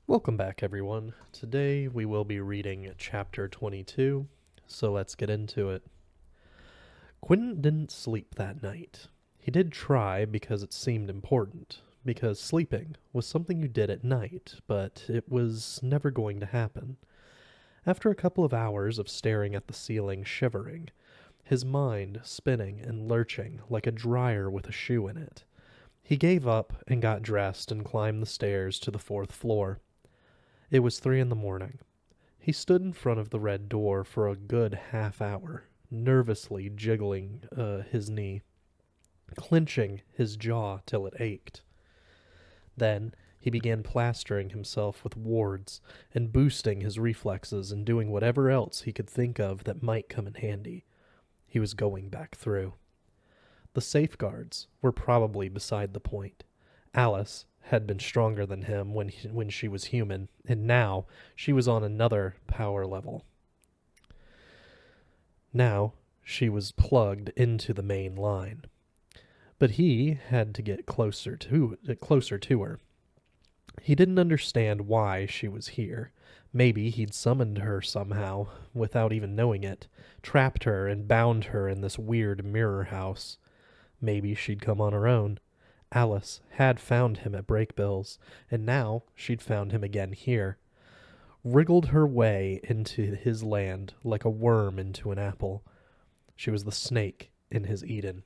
Welcome back, everyone. Today we will be reading chapter 22, so let's get into it. Quentin didn't sleep that night. He did try because it seemed important, because sleeping was something you did at night, but it was never going to happen. After a couple of hours of staring at the ceiling, shivering, his mind spinning and lurching like a dryer with a shoe in it, he gave up and got dressed and climbed the stairs to the fourth floor. It was 3 in the morning. He stood in front of the red door for a good half hour, nervously jiggling his knee, clenching his jaw till it ached. Then he began plastering himself with wards and boosting his reflexes and doing whatever else he could think of that might come in handy. He was going back through. The safeguards were probably beside the point. Alice had been stronger than him when she was human, and now she was on another power level. Now she was plugged into the main line. But he had to get closer to her. He didn't understand why she was here. Maybe he'd summoned her somehow, without even knowing it, trapped her and bound her in this weird mirror house. Maybe she'd come on her own. Alice had found him at Breakbills, and now she'd found him again here. Wriggled her way into his land like a worm into an apple. She was the snake in his Eden.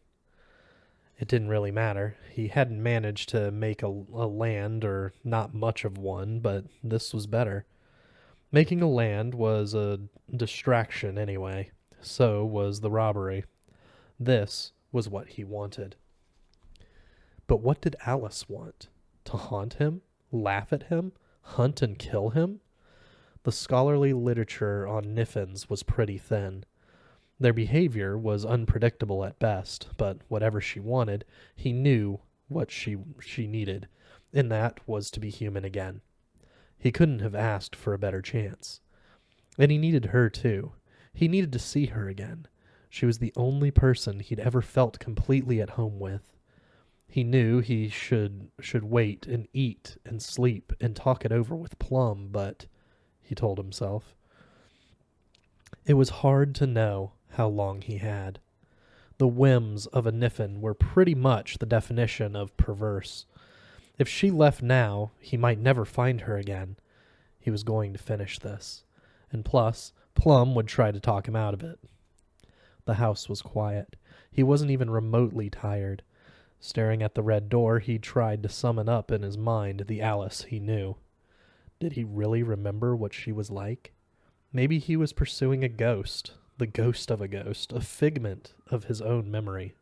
It didn't really matter. He hadn't managed to make a land, or not much of one, but this was better. Making a land was a distraction anyway. So was the robbery. This was what he wanted. But what did Alice want? To haunt him? Laugh at him? Hunt and kill him? The scholarly literature on Niffins was pretty thin. Their behavior was unpredictable at best, but whatever she wanted, he knew what she needed, and that was to be human again. He couldn't have asked for a better chance. And he needed her too. He needed to see her again. She was the only person he'd ever felt completely at home with. He knew he should wait and eat and sleep and talk it over with Plum, but, he told himself, it was hard to know how long he had. The whims of a Niffin were pretty much the definition of perverse. If she left now, he might never find her again. He was going to finish this. And plus, Plum would try to talk him out of it. The house was quiet. He wasn't even remotely tired. Staring at the red door, he tried to summon up in his mind the Alice he knew. Did he really remember what she was like? Maybe he was pursuing a ghost, the ghost of a ghost, a figment of his own memory.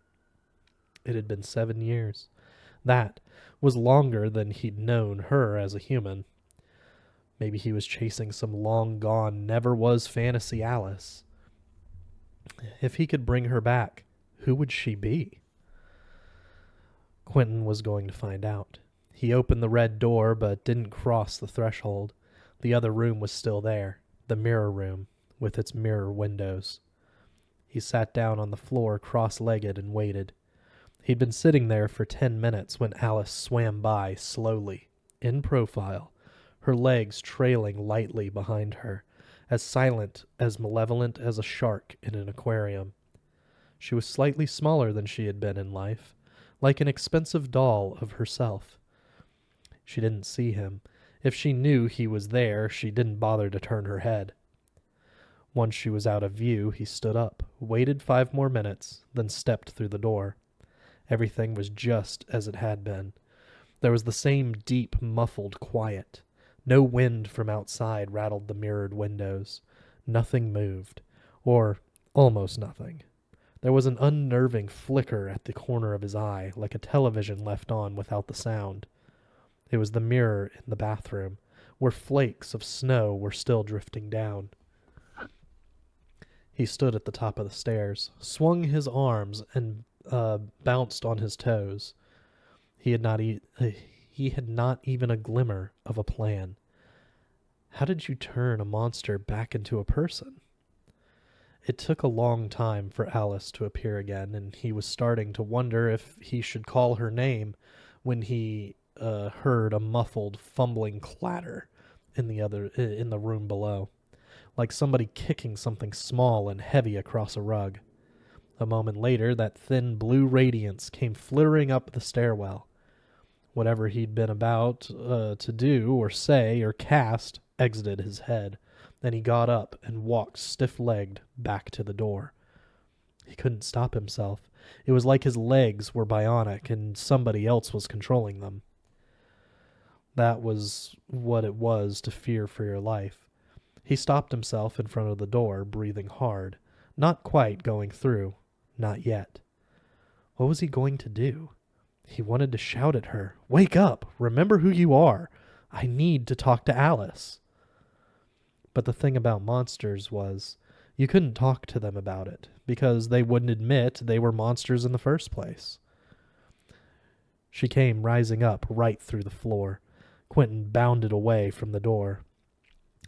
It had been 7 years. That was longer than he'd known her as a human. Maybe he was chasing some long-gone, never-was fantasy Alice. If he could bring her back, who would she be? Quentin was going to find out. He opened the red door, but didn't cross the threshold. The other room was still there, the mirror room, with its mirror windows. He sat down on the floor cross-legged and waited. He'd been sitting there for 10 minutes when Alice swam by slowly, in profile, her legs trailing lightly behind her, as silent, as malevolent as a shark in an aquarium. She was slightly smaller than she had been in life, like an expensive doll of herself. She didn't see him. If she knew he was there, she didn't bother to turn her head. Once she was out of view, he stood up, waited 5 more minutes, then stepped through the door. Everything was just as it had been. There was the same deep, muffled quiet. No wind from outside rattled the mirrored windows. Nothing moved, or almost nothing. There was an unnerving flicker at the corner of his eye, like a television left on without the sound. It was the mirror in the bathroom, where flakes of snow were still drifting down. He stood at the top of the stairs, swung his arms, and bounced on his toes. He had not even a glimmer of a plan. How did you turn a monster back into a person? It took a long time for Alice to appear again, and he was starting to wonder if he should call her name when he heard a muffled, fumbling clatter in the room below, like somebody kicking something small and heavy across a rug. A moment later, that thin blue radiance came flittering up the stairwell. Whatever he'd been about to do or say or cast exited his head. Then he got up and walked stiff-legged back to the door. He couldn't stop himself. It was like his legs were bionic and somebody else was controlling them. That was what it was to fear for your life. He stopped himself in front of the door, breathing hard. Not quite going through. Not yet. What was he going to do? He wanted to shout at her, "Wake up! Remember who you are! I need to talk to Alice!" But the thing about monsters was, you couldn't talk to them about it, because they wouldn't admit they were monsters in the first place. She came rising up right through the floor. Quentin bounded away from the door.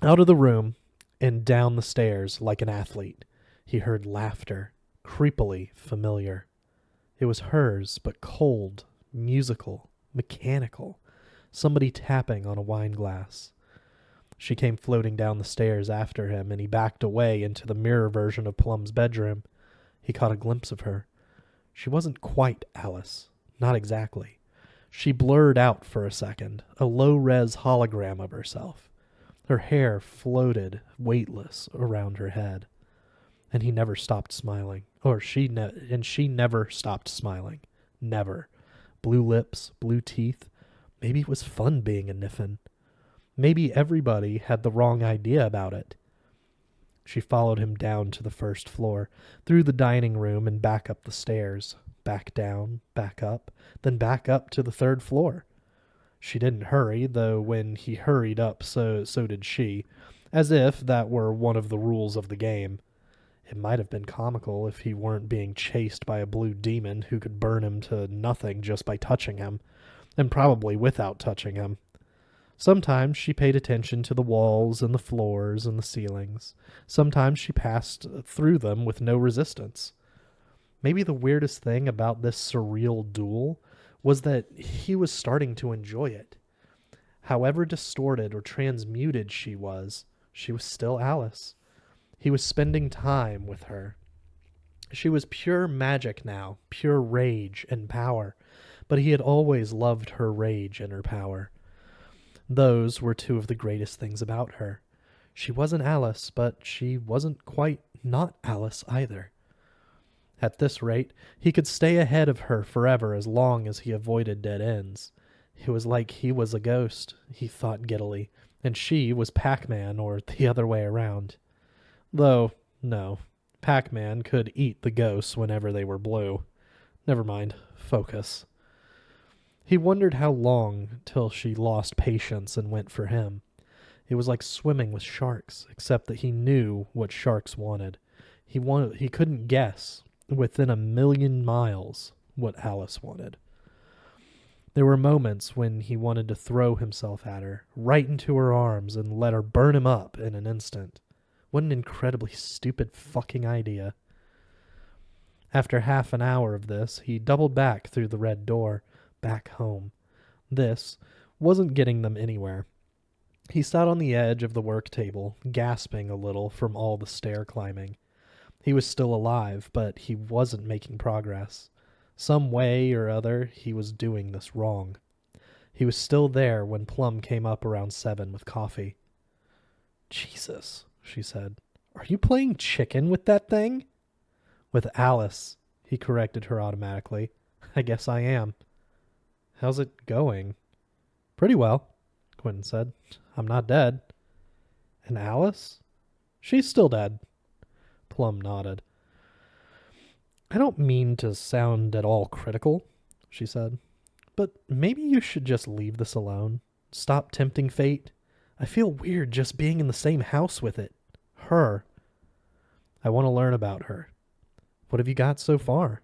Out of the room, and down the stairs like an athlete. He heard laughter, creepily familiar. It was hers, but cold, musical, mechanical. Somebody tapping on a wine glass. She came floating down the stairs after him, and he backed away into the mirror version of Plum's bedroom. He caught a glimpse of her. She wasn't quite Alice. Not exactly. She blurred out for a second, a low-res hologram of herself. Her hair floated, weightless, around her head. And he never stopped smiling. She never stopped smiling. Never. Blue lips, blue teeth. Maybe it was fun being a Niffin. Maybe everybody had the wrong idea about it. She followed him down to the first floor, through the dining room and back up the stairs, back down, back up, then back up to the third floor. She didn't hurry, though when he hurried up so did she, as if that were one of the rules of the game. It might have been comical if he weren't being chased by a blue demon who could burn him to nothing just by touching him, and probably without touching him. Sometimes she paid attention to the walls and the floors and the ceilings. Sometimes she passed through them with no resistance. Maybe the weirdest thing about this surreal duel was that he was starting to enjoy it. However distorted or transmuted she was still Alice. He was spending time with her. She was pure magic now, pure rage and power, but he had always loved her rage and her power. Those were two of the greatest things about her. She wasn't Alice, but she wasn't quite not Alice either. At this rate, he could stay ahead of her forever as long as he avoided dead ends. It was like he was a ghost, he thought giddily, and she was Pac-Man or the other way around. Though, no, Pac-Man could eat the ghosts whenever they were blue. Never mind, focus. He wondered how long till she lost patience and went for him. It was like swimming with sharks, except that he knew what sharks wanted. He couldn't guess, within 1,000,000 miles, what Alice wanted. There were moments when he wanted to throw himself at her, right into her arms, and let her burn him up in an instant. What an incredibly stupid fucking idea. After half an hour of this, he doubled back through the red door, back home. This wasn't getting them anywhere. He sat on the edge of the work table, gasping a little from all the stair climbing. He was still alive, but he wasn't making progress. Some way or other, he was doing this wrong. He was still there when Plum came up around 7 with coffee. "Jesus," she said. "Are you playing chicken with that thing?" "With Alice," he corrected her automatically. "I guess I am." "How's it going?" "Pretty well," Quentin said. "I'm not dead." "And Alice?" "She's still dead." Plum nodded. "I don't mean to sound at all critical," she said, "but maybe you should just leave this alone. Stop tempting fate. I feel weird just being in the same house with it. Her. I want to learn about her." "What have you got so far?"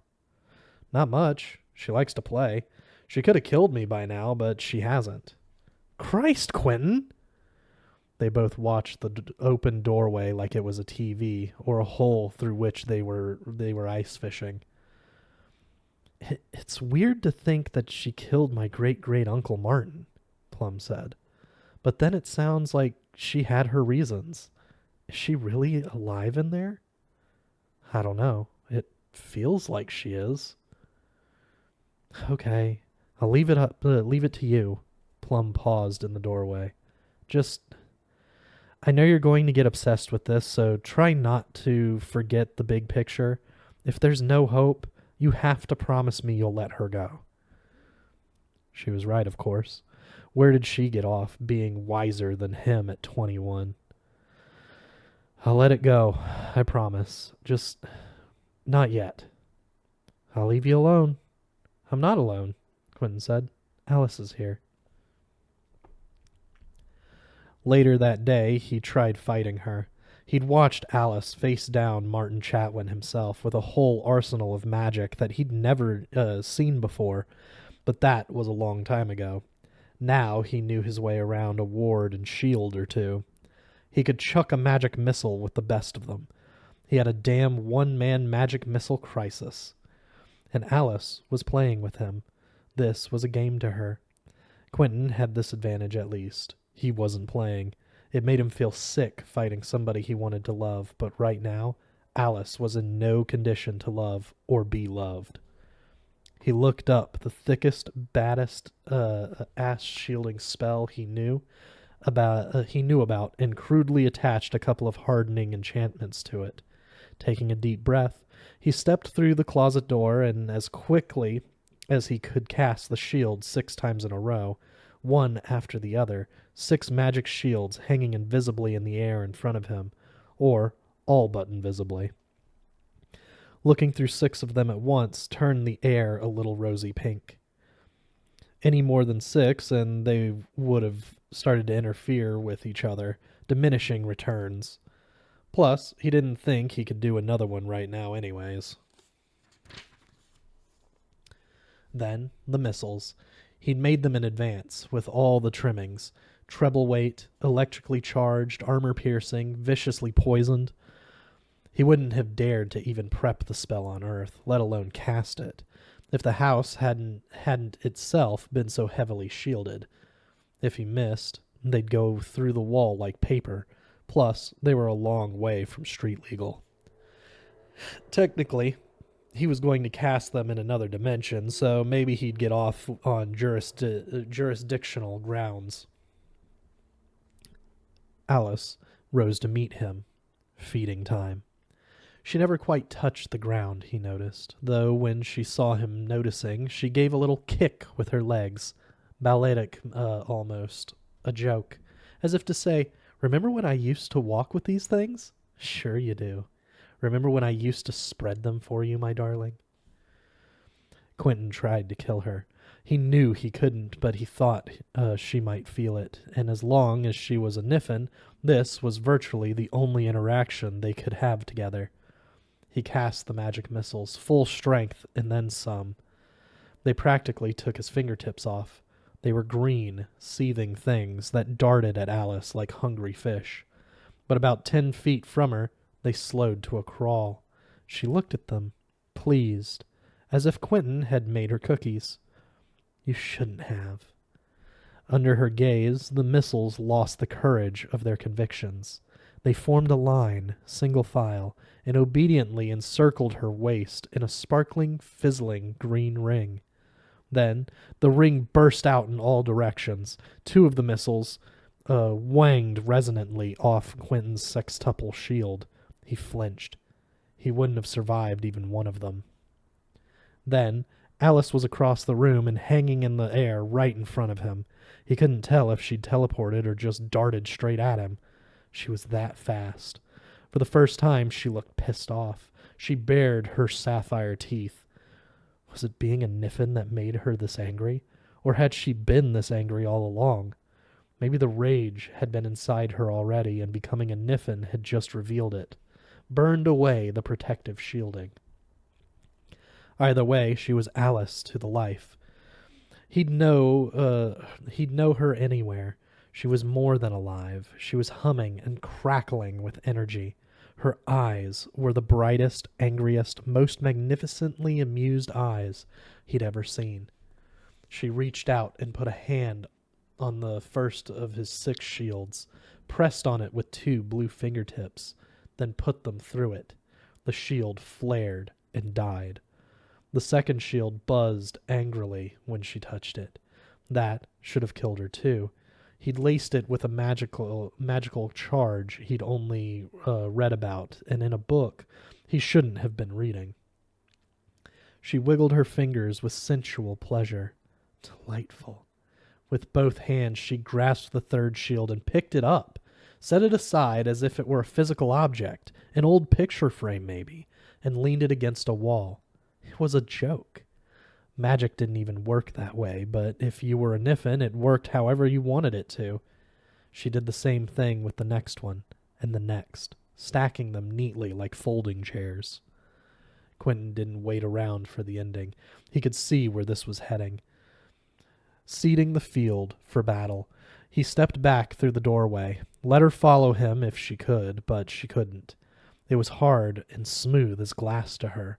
"Not much. She likes to play. She could have killed me by now, but she hasn't." "Christ, Quentin!" They both watched the open doorway like it was a TV or a hole through which they were ice fishing. It's weird to think that she killed my great-great-uncle Martin, Plum said. But then it sounds like she had her reasons. Is she really alive in there? I don't know. It feels like she is. Okay, I'll leave it to you. Plum paused in the doorway. Just, I know you're going to get obsessed with this, so try not to forget the big picture. If there's no hope, you have to promise me you'll let her go. She was right, of course. Where did she get off being wiser than him at 21? I'll let it go, I promise. Just not yet. I'll leave you alone. I'm not alone, Quentin said. Alice is here. Later that day, he tried fighting her. He'd watched Alice face down Martin Chatwin himself with a whole arsenal of magic that he'd never seen before, but that was a long time ago. Now he knew his way around a ward and shield or two. He could chuck a magic missile with the best of them. He had a damn one-man magic missile crisis. And Alice was playing with him. This was a game to her. Quentin had this advantage at least. He wasn't playing. It made him feel sick fighting somebody he wanted to love, but right now, Alice was in no condition to love or be loved. He looked up the thickest, baddest ass-shielding spell he knew about and crudely attached a couple of hardening enchantments to it. Taking a deep breath, he stepped through the closet door and as quickly as he could cast the shield 6 times in a row, one after the other, 6 magic shields hanging invisibly in the air in front of him, or all but invisibly. Looking through 6 of them at once turned the air a little rosy pink. Any more than 6, and they would have started to interfere with each other, diminishing returns. Plus, he didn't think he could do another one right now anyways. Then, the missiles. He'd made them in advance, with all the trimmings. Treble weight, electrically charged, armor-piercing, viciously poisoned. He wouldn't have dared to even prep the spell on Earth, let alone cast it, if the house hadn't itself been so heavily shielded. If he missed, they'd go through the wall like paper. Plus, they were a long way from street legal. Technically, he was going to cast them in another dimension, so maybe he'd get off on jurisdictional grounds. Alice rose to meet him. Feeding time. She never quite touched the ground, he noticed, though when she saw him noticing, she gave a little kick with her legs, balletic almost, a joke, as if to say, "Remember when I used to walk with these things? Sure you do. Remember when I used to spread them for you, my darling?" Quentin tried to kill her. He knew he couldn't, but he thought she might feel it, and as long as she was a Niffin, this was virtually the only interaction they could have together. He cast the magic missiles, full strength, and then some. They practically took his fingertips off. They were green, seething things that darted at Alice like hungry fish. But about 10 feet from her, they slowed to a crawl. She looked at them, pleased, as if Quentin had made her cookies. You shouldn't have. Under her gaze, the missiles lost the courage of their convictions. They formed a line, single file, and obediently encircled her waist in a sparkling, fizzling green ring. Then the ring burst out in all directions. 2 of the missiles whanged resonantly off Quentin's sextuple shield. He flinched. He wouldn't have survived even one of them. Then Alice was across the room and hanging in the air right in front of him. He couldn't tell if she'd teleported or just darted straight at him. She was that fast. For the first time, she looked pissed off. She bared her sapphire teeth. Was it being a Niffin that made her this angry? Or had she been this angry all along? Maybe the rage had been inside her already, and becoming a Niffin had just revealed it, burned away the protective shielding. Either way, she was Alice to the life. He'd know her anywhere. She was more than alive. She was humming and crackling with energy. Her eyes were the brightest, angriest, most magnificently amused eyes he'd ever seen. She reached out and put a hand on the first of his 6 shields, pressed on it with 2 blue fingertips, then put them through it. The shield flared and died. The second shield buzzed angrily when she touched it. That should have killed her too. He'd laced it with a magical charge he'd only read about, and in a book he shouldn't have been reading. She wiggled her fingers with sensual pleasure. Delightful. With both hands she grasped the third shield and picked it up, set it aside as if it were a physical object, an old picture frame maybe, and leaned it against a wall. It was a joke. Magic didn't even work that way, but if you were a Niffin, it worked however you wanted it to. She did the same thing with the next one, and the next, stacking them neatly like folding chairs. Quentin didn't wait around for the ending. He could see where this was heading. Seeding the field for battle, he stepped back through the doorway, let her follow him if she could, but she couldn't. It was hard and smooth as glass to her.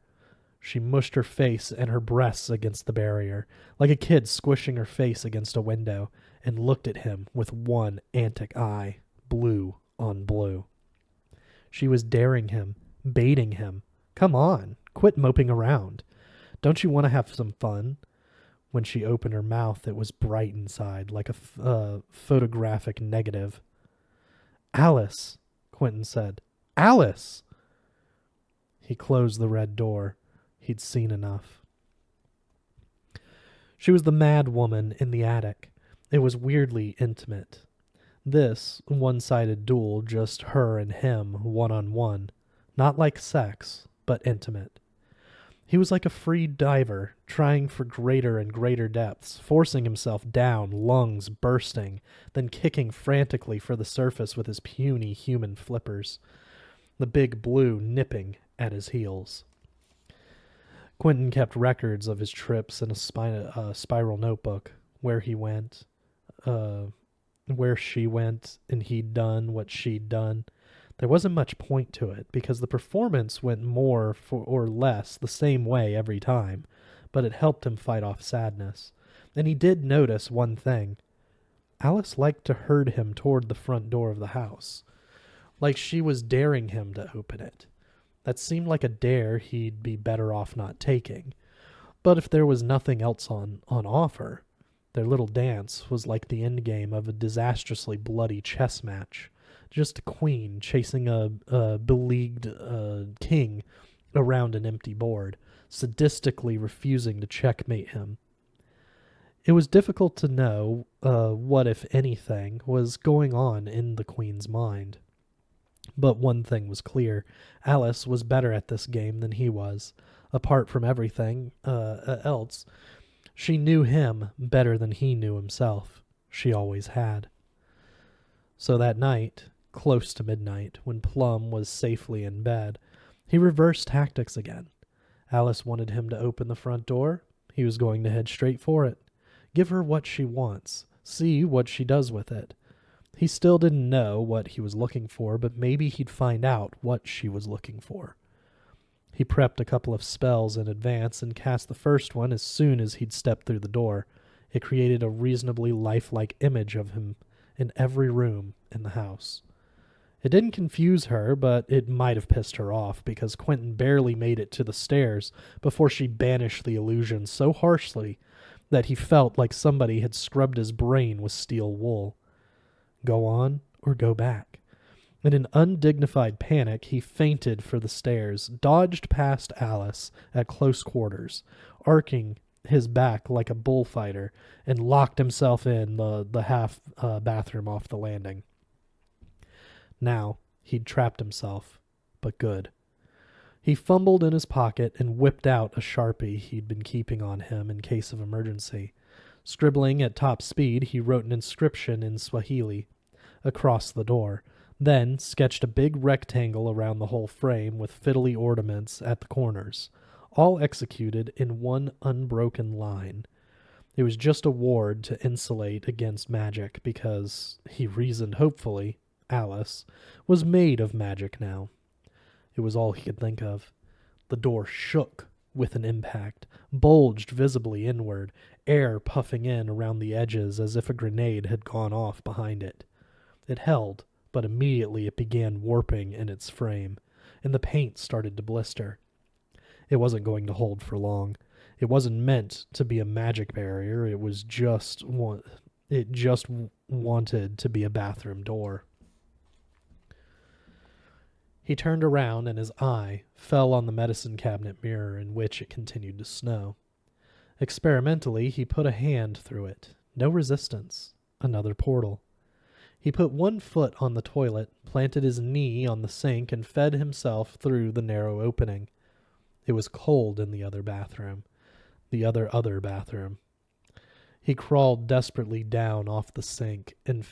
She mushed her face and her breasts against the barrier, like a kid squishing her face against a window, and looked at him with one antic eye, blue on blue. She was daring him, baiting him. Come on, quit moping around. Don't you want to have some fun? When she opened her mouth, it was bright inside, like a photographic negative. Alice, Quentin said. Alice! He closed the red door. He'd seen enough. She was the mad woman in the attic. It was weirdly intimate. This one-sided duel, just her and him, one-on-one. Not like sex, but intimate. He was like a free diver, trying for greater and greater depths, forcing himself down, lungs bursting, then kicking frantically for the surface with his puny human flippers, the big blue nipping at his heels. Quentin kept records of his trips in a spiral notebook, where he went, where she went, and he'd done what she'd done. There wasn't much point to it, because the performance went more or less the same way every time, but it helped him fight off sadness. And he did notice one thing. Alice liked to herd him toward the front door of the house, like she was daring him to open it. That seemed like a dare he'd be better off not taking. But if there was nothing else on offer, their little dance was like the endgame of a disastrously bloody chess match. Just a queen chasing a beleaguered king around an empty board, sadistically refusing to checkmate him. It was difficult to know what, if anything, was going on in the queen's mind. But one thing was clear. Alice was better at this game than he was. Apart from everything else, she knew him better than he knew himself. She always had. So that night, close to midnight, when Plum was safely in bed, he reversed tactics again. Alice wanted him to open the front door. He was going to head straight for it. Give her what she wants. See what she does with it. He still didn't know what he was looking for, but maybe he'd find out what she was looking for. He prepped a couple of spells in advance and cast the first one as soon as he'd stepped through the door. It created a reasonably lifelike image of him in every room in the house. It didn't confuse her, but it might have pissed her off, because Quentin barely made it to the stairs before she banished the illusion so harshly that he felt like somebody had scrubbed his brain with steel wool. Go on or go back. In an undignified panic, he feinted for the stairs, dodged past Alice at close quarters, arcing his back like a bullfighter, and locked himself in the half bathroom off the landing. Now he'd trapped himself, but good. He fumbled in his pocket and whipped out a Sharpie he'd been keeping on him in case of emergency. Scribbling at top speed, he wrote an inscription in Swahili across the door, then sketched a big rectangle around the whole frame with fiddly ornaments at the corners, all executed in one unbroken line. It was just a ward to insulate against magic, because, he reasoned hopefully, Alice was made of magic now. It was all he could think of. The door shook with an impact, bulged visibly inward, air puffing in around the edges as if a grenade had gone off behind it. It held, but immediately it began warping in its frame, and the paint started to blister. It wasn't going to hold for long. It wasn't meant to be a magic barrier. It just wanted to be a bathroom door. He turned around and his eye fell on the medicine cabinet mirror in which it continued to snow. Experimentally, he put a hand through it. No resistance. Another portal. He put one foot on the toilet, planted his knee on the sink, and fed himself through the narrow opening. It was cold in the other bathroom. The other bathroom. He crawled desperately down off the sink and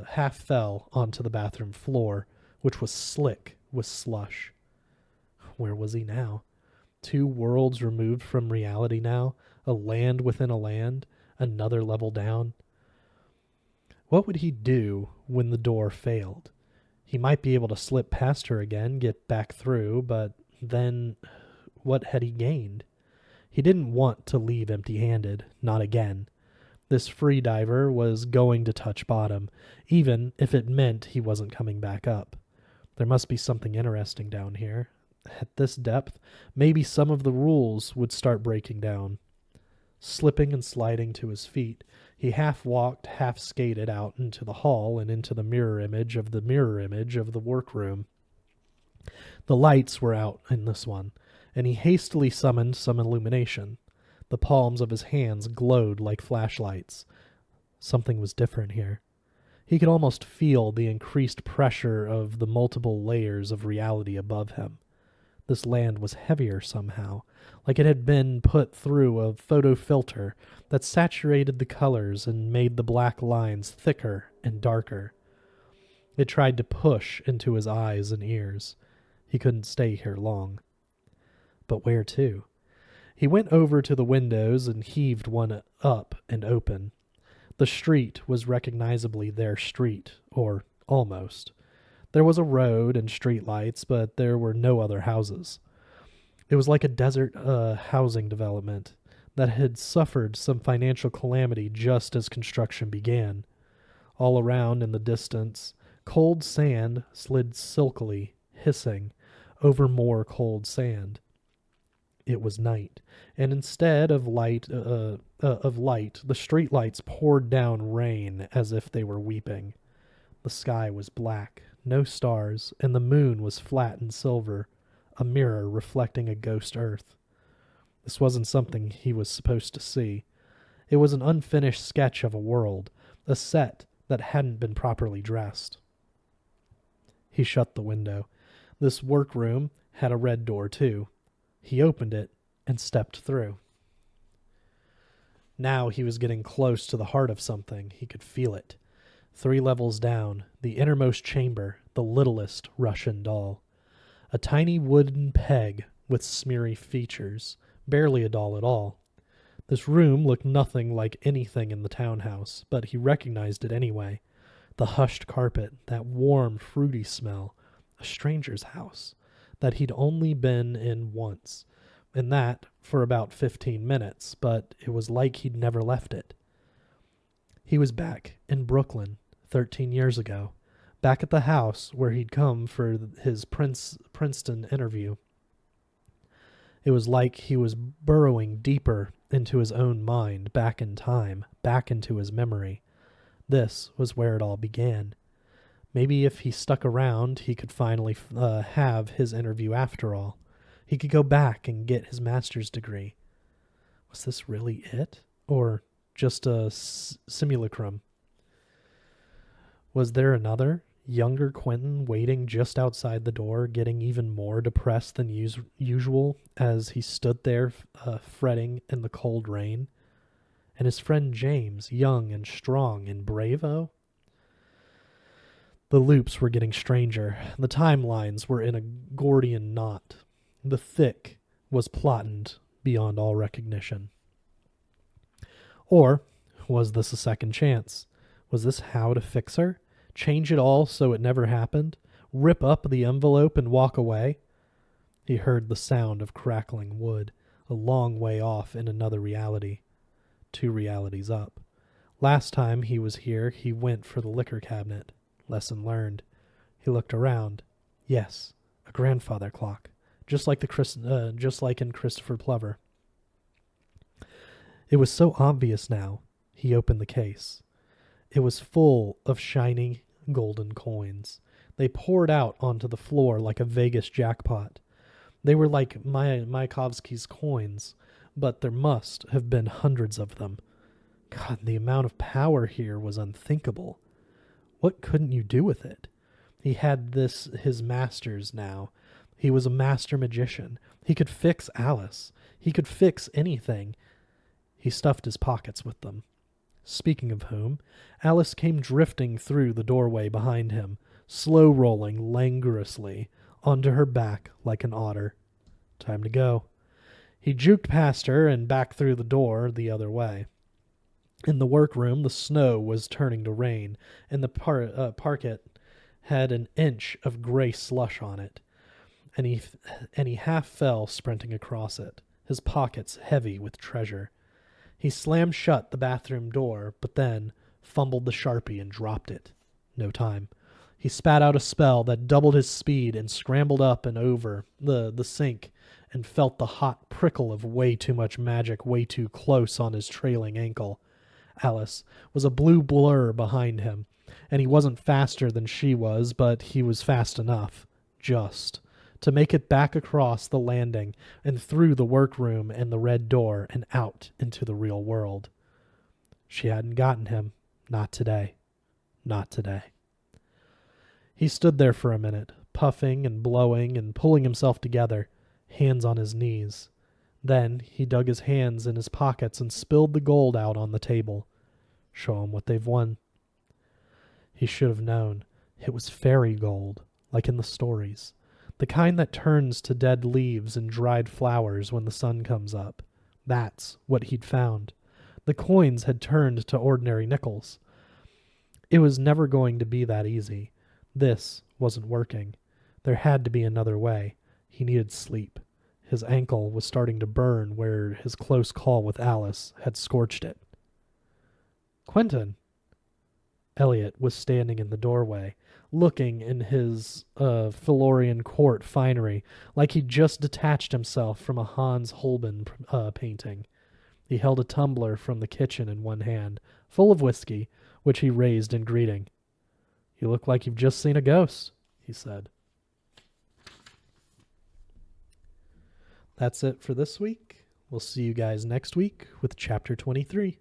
half fell onto the bathroom floor, which was slick with slush. Where was he now? 2 worlds removed from reality now, a land within a land, another level down. What would he do when the door failed? He might be able to slip past her again, get back through, but then what had he gained? He didn't want to leave empty-handed, not again. This free diver was going to touch bottom, even if it meant he wasn't coming back up. There must be something interesting down here. At this depth, maybe some of the rules would start breaking down. Slipping and sliding to his feet, he half walked, half skated out into the hall and into the mirror image of the workroom. The lights were out in this one, and he hastily summoned some illumination. The palms of his hands glowed like flashlights. Something was different here. He could almost feel the increased pressure of the multiple layers of reality above him. This land was heavier somehow, like it had been put through a photo filter that saturated the colors and made the black lines thicker and darker. It tried to push into his eyes and ears. He couldn't stay here long. But where to? He went over to the windows and heaved one up and open. The street was recognizably their street, or almost. There was a road and street lights, but there were no other houses. It was like a desert housing development that had suffered some financial calamity just as construction began. All around in the distance, cold sand slid silkily, hissing, over more cold sand. It was night, and instead of light, the street lights poured down rain as if they were weeping. The sky was black, no stars, and the moon was flat and silver, a mirror reflecting a ghost earth. This wasn't something he was supposed to see. It was an unfinished sketch of a world, a set that hadn't been properly dressed. He shut the window. This workroom had a red door, too. He opened it and stepped through. Now he was getting close to the heart of something. He could feel it. 3 levels down, the innermost chamber, the littlest Russian doll. A tiny wooden peg with smeary features, barely a doll at all. This room looked nothing like anything in the townhouse, but he recognized it anyway. The hushed carpet, that warm, fruity smell. A stranger's house that he'd only been in once, and that for about 15 minutes, but it was like he'd never left it. He was back in Brooklyn 13 years ago, back at the house where he'd come for his Princeton interview. It was like he was burrowing deeper into his own mind, back in time, back into his memory. This was where it all began. Maybe if he stuck around, he could finally have his interview after all. He could go back and get his master's degree. Was this really it? Or just a simulacrum? Was there another, younger Quentin waiting just outside the door, getting even more depressed than usual as he stood there fretting in the cold rain? And his friend James, young and strong and brave-o? The loops were getting stranger. The timelines were in a Gordian knot. The thick was plotted beyond all recognition. Or was this a second chance? Was this how to fix her? Change it all so it never happened? rip up the envelope and walk away? He heard the sound of crackling wood, a long way off in another reality. 2 realities up. Last time he was here, he went for the liquor cabinet. Lesson learned. He looked around. Yes, a grandfather clock, just like in Christopher Plover. It was so obvious now. He opened the case. It was full of shiny golden coins. They poured out onto the floor like a Vegas jackpot. They were like Mayakovsky's coins, but there must have been hundreds of them. God, the amount of power here was unthinkable. What couldn't you do with it? He had his masters now. He was a master magician. He could fix Alice. He could fix anything. He stuffed his pockets with them. Speaking of whom, Alice came drifting through the doorway behind him, slow-rolling languorously onto her back like an otter. Time to go. He juked past her and back through the door the other way. In the workroom, the snow was turning to rain, and the parquet had an inch of gray slush on it, and he half fell sprinting across it, his pockets heavy with treasure. He slammed shut the bathroom door, but then fumbled the Sharpie and dropped it. No time. He spat out a spell that doubled his speed and scrambled up and over the sink and felt the hot prickle of way too much magic way too close on his trailing ankle. Alice was a blue blur behind him, and he wasn't faster than she was, but he was fast enough, just, to make it back across the landing and through the workroom and the red door and out into the real world. She hadn't gotten him. Not today. Not today. He stood there for a minute, puffing and blowing and pulling himself together, hands on his knees. Then he dug his hands in his pockets and spilled the gold out on the table. Show 'em what they've won. He should have known. It was fairy gold, like in the stories. The kind that turns to dead leaves and dried flowers when the sun comes up. That's what he'd found. The coins had turned to ordinary nickels. It was never going to be that easy. This wasn't working. There had to be another way. He needed sleep. His ankle was starting to burn where his close call with Alice had scorched it. Quentin! Elliot was standing in the doorway, looking in his Florian court finery like he'd just detached himself from a Hans Holbein painting. He held a tumbler from the kitchen in one hand, full of whiskey, which he raised in greeting. "You look like you've just seen a ghost," he said. That's it for this week. We'll see you guys next week with Chapter 23.